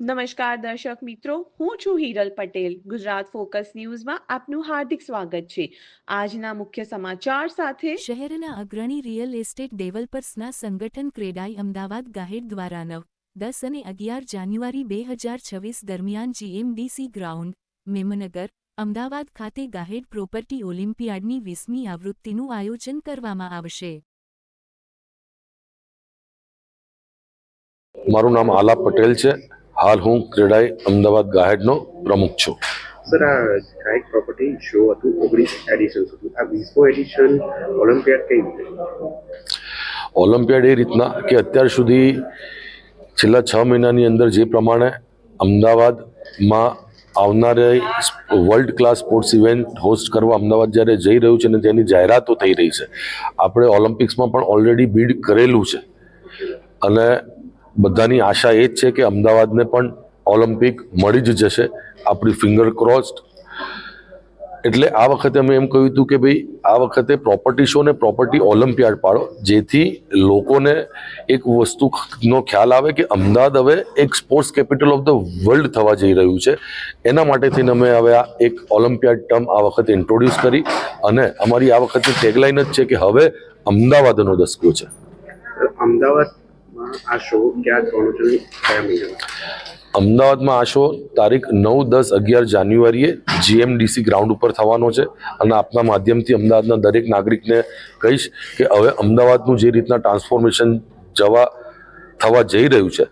નમસ્કાર દર્શક મિત્રો, હું છું હિરલ પટેલ. ગુજરાત ફોકસ ન્યૂઝમાં આપનું હાર્દિક સ્વાગત છે. આજના મુખ્ય સમાચાર સાથે શહેરના અગ્રણી રિયલ એસ્ટેટ ડેવલપર્સના સંગઠન ક્રેડાઈ અમદાવાદ ગાહેડ દ્વારા 9, 10 અને 11 જાન્યુઆરી 2026 દરમિયાન જીએમડીસી ગ્રાઉન્ડ, મેમનગર, અમદાવાદ ખાતે ગાહેડ પ્રોપર્ટી ઓલિમ્પિયાડની 20મી આવૃત્તિનું આયોજન કરવામાં આવશે. મારું નામ આલાપ પટેલ છે. હાલ હું ક્રેડાઈ અમદાવાદ ગાહેડનો પ્રમુખ છું. સર, આ ગાઈડ પ્રોપર્ટી શો હતું, 19 એડિશન હતું. આ 20મો એડિશન ઓલિમ્પિયાડ કઈ રીતે? ઓલિમ્પિયાડ એ રીતના કે અત્યાર સુધી છેલ્લા 6 મહિનાની અંદર જે પ્રમાણે અમદાવાદમાં આવનારી world class sports event host કરવા અમદાવાદ જ્યારે જઈ રહ્યું છે અને તેની જાહેરાતો થઈ રહી છે. આપણે ઓલિમ્પિક્સમાં પણ ઓલરેડી બીડ કરેલું છે અને બધાની આશા એ જ છે કે અમદાવાદને પણ ઓલિમ્પિક મળી જ જશે. આપણી ફિંગર ક્રોસ્ડ. એટલે આ વખતે અમે એમ કહ્યું હતું કે ભાઈ આ વખતે પ્રોપર્ટી શો ને પ્રોપર્ટી ઓલિમ્પિયાડ પાડો, જેથી લોકોને એક વસ્તુનો ખ્યાલ આવે કે અમદાવાદ હવે એક sports capital of the world થવા જઈ રહ્યું છે. એના માટે થઈને અમે હવે આ એક ઓલિમ્પિયાડ ટર્મ આ વખતે ઇન્ટ્રોડ્યુસ કરી અને અમારી આ વખતે ટેગલાઇન જ છે કે હવે અમદાવાદનો દસકો છે. અમદાવાદમાં આ શો ક્યાં થવાનો છે, કયા મહિનામાં? અમદાવાદમાં આ શો તારીખ 9, 10, 11 જાન્યુઆરીએ જીએમડીસી ગ્રાઉન્ડ ઉપર થવાનો છે અને આપના માધ્યમથી અમદાવાદના દરેક નાગરિકને કહીશ કે હવે અમદાવાદનું જે રીતના ટ્રાન્સફોર્મેશન થવા જઈ રહ્યું છે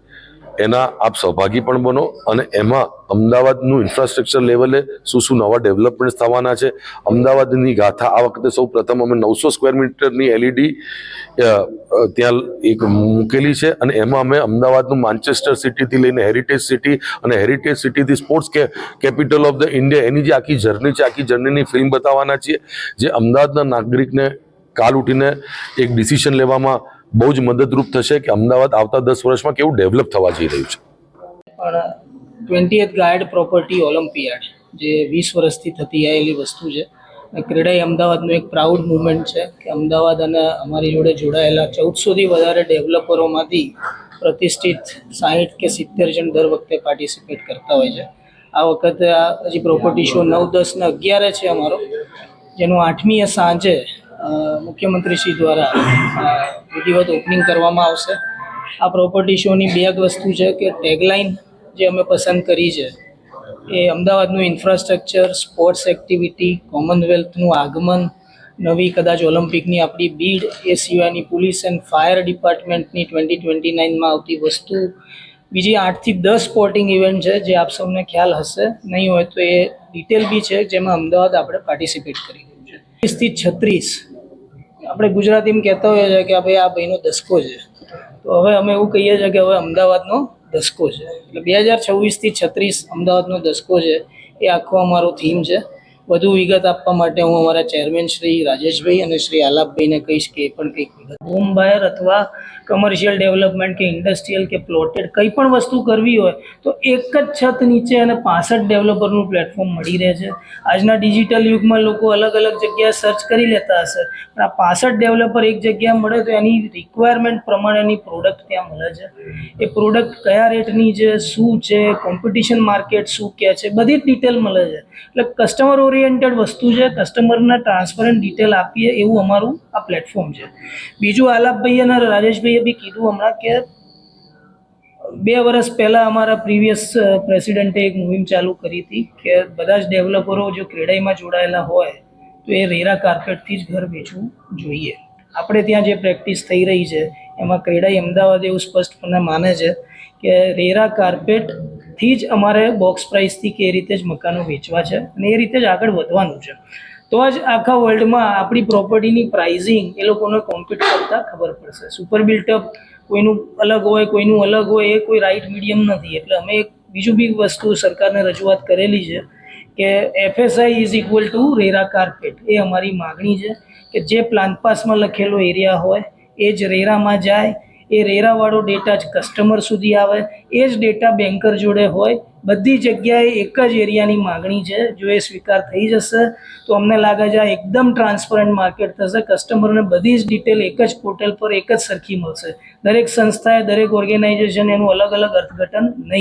એના આપ સહભાગી પણ બનો અને એમાં અમદાવાદનું ઇન્ફ્રાસ્ટ્રક્ચર લેવલે શું નવા ડેવલપમેન્ટ થવાના છે. અમદાવાદની ગાથા આ વખતે સૌ પ્રથમ અમે 900 સ્ક્વેર મીટરની એલઈડી ત્યાં એક મૂકેલી છે અને એમાં અમે અમદાવાદનું માન્ચેસ્ટર સિટીથી લઈને હેરિટેજ સિટી અને હેરિટેજ સિટીથી sports capital of the India એની જે આખી જર્ની છે, આખી જર્નીની ફિલ્મ બતાવવાના છીએ, જે અમદાવાદના નાગરિકને કાલ ઉઠીને એક ડિસિઝન લેવામાં બહુ જ મદદરૂપ થશે કે અમદાવાદ આવતા 10 વર્ષમાં કેવું ડેવલપ થવા જઈ રહ્યું છે. પણ 20th ગાઈડ પ્રોપર્ટી ઓલિમ્પિયાડ જે 20 વર્ષથી થતી આવેલી વસ્તુ છે. ક્રેડાઈ અમદાવાદનું એક પ્રાઉડ મુવમેન્ટ છે કે અમદાવાદ અને અમારી જોડે જોડાયેલા 1400થી વધારે ડેવલપરોમાંથી પ્રતિષ્ઠિત 60 કે 70 જણ દર વખતે પાર્ટિસિપેટ કરતા હોય છે. આ વખતે આ હજી પ્રોપર્ટી શો 9, 10 ને 11 છે અમારો, જેનું 8મીએ સાંજે મુખ્યમંત્રી શ્રી દ્વારા વિધિવત ઓપનિંગ કરવામાં આવશે. આ પ્રોપર્ટી શોની બે વસ્તુ છે કે ટેગલાઇન જે અમે પસંદ કરી છે એ અમદાવાદનું ઇન્ફ્રાસ્ટ્રક્ચર, સ્પોર્ટ્સ એક્ટિવિટી, કોમનવેલ્થનું આગમન, નવી કદાચ ઓલિમ્પિકની આપણી બીડ, એ સિવાયની પોલીસ એન્ડ ફાયર ડિપાર્ટમેન્ટની 2029માં આવતી વસ્તુ, બીજી 8 થી 10 સ્પોર્ટિંગ ઇવેન્ટ છે જે આપ સૌને ખ્યાલ હશે, નહીં હોય તો એ ડિટેલ બી છે જેમાં અમદાવાદ આપણે પાર્ટિસિપેટ કરી રહ્યું છે. 30 થી 36 આપણે ગુજરાતીમાં કહેતા હોઈએ છીએ કે ભાઈ આ ભાઈનો દસકો છે, તો હવે અમે એવું કહીએ છીએ કે હવે અમદાવાદનો દસકો છે. એટલે 2026 થી 36 અમદાવાદનો દસકો છે, એ આખો અમારો થીમ છે. વધુ વિગત આપવા માટે હું અમારા ચેરમેન શ્રી રાજેશભાઈ અને શ્રી આલાપભાઈને કહીશ કે એ પણ કંઈક વિગત. હોમ બાયર અથવા કમર્શિયલ ડેવલપમેન્ટ કે ઇન્ડસ્ટ્રીયલ કે પ્લોટેડ કંઈ પણ વસ્તુ કરવી હોય તો એક જ છત નીચે અને 65 ડેવલપરનું પ્લેટફોર્મ મળી રહે છે. આજના ડિજિટલ યુગમાં લોકો અલગ અલગ જગ્યાએ સર્ચ કરી લેતા હશે, પણ આ 65 ડેવલપર એક જગ્યા મળે તો એની રિક્વાયરમેન્ટ પ્રમાણેની પ્રોડક્ટ ત્યાં મળે છે. એ પ્રોડક્ટ કયા રેટની છે, શું છે, કોમ્પિટિશન માર્કેટ શું કહે છે, બધી જ ડિટેલ મળે છે. એટલે કસ્ટમર ઓરિએન્ટેડ વસ્તુ છે, કસ્ટમરના ટ્રાન્સપરન્ટ ડિટેલ આપીએ એવું અમારું આ પ્લેટફોર્મ છે. બીજું આલાપભાઈ અને રાજેશભાઈએ બી કીધું હમણાં કે 2 વર્ષ પહેલાં અમારા પ્રીવિયસ પ્રેસિડેન્ટે એક મુહિમ ચાલુ કરી હતી કે બધા જ ડેવલપરો જો ક્રેડાઈમાં જોડાયેલા હોય તો એ રેરા કાર્પેટથી જ ઘર વેચવું જોઈએ. આપણે ત્યાં જે પ્રેક્ટિસ થઈ રહી છે એમાં ક્રેડાઈ અમદાવાદ એવું સ્પષ્ટપણે માને છે કે રેરા કાર્પેટથી જ અમારે બોક્સ પ્રાઇસથી કે એ રીતે જ મકાનો વેચવા છે અને એ રીતે જ આગળ વધવાનું છે. તો જ આખા વર્લ્ડમાં આપણી પ્રોપર્ટીની પ્રાઇઝિંગ એ લોકોને કોમ્પિટ કરતાં ખબર પડશે. સુપર બિલ્ટઅપ કોઈનું અલગ હોય, કોઈનું અલગ હોય, એ કોઈ રાઇટ મીડિયમ નથી. એટલે અમે એક બીજું બી વસ્તુ સરકારને રજૂઆત કરેલી છે કે FSI is equal to RERA carpet. એ અમારી માગણી છે કે જે પ્લાન પાસમાં લખેલો એરિયા હોય એ જ રેરામાં જાય, એ રેરાવાળો ડેટા જ કસ્ટમર સુધી આવે, એ જ ડેટા બેન્કર જોડે હોય. બધી જગ્યાએ એક જ એરિયાની માગણી છે. જો એ સ્વીકાર થઈ જશે તો અમને લાગે છે આ એકદમ ટ્રાન્સપરન્ટ માર્કેટ થશે. કસ્ટમરને બધી જ ડિટેલ એક જ પોર્ટલ પર એક જ સરખી મળશે. દરેક સંસ્થાએ, દરેક ઓર્ગેનાઇઝેશન એનું અલગ અલગ અર્થઘટન નહીં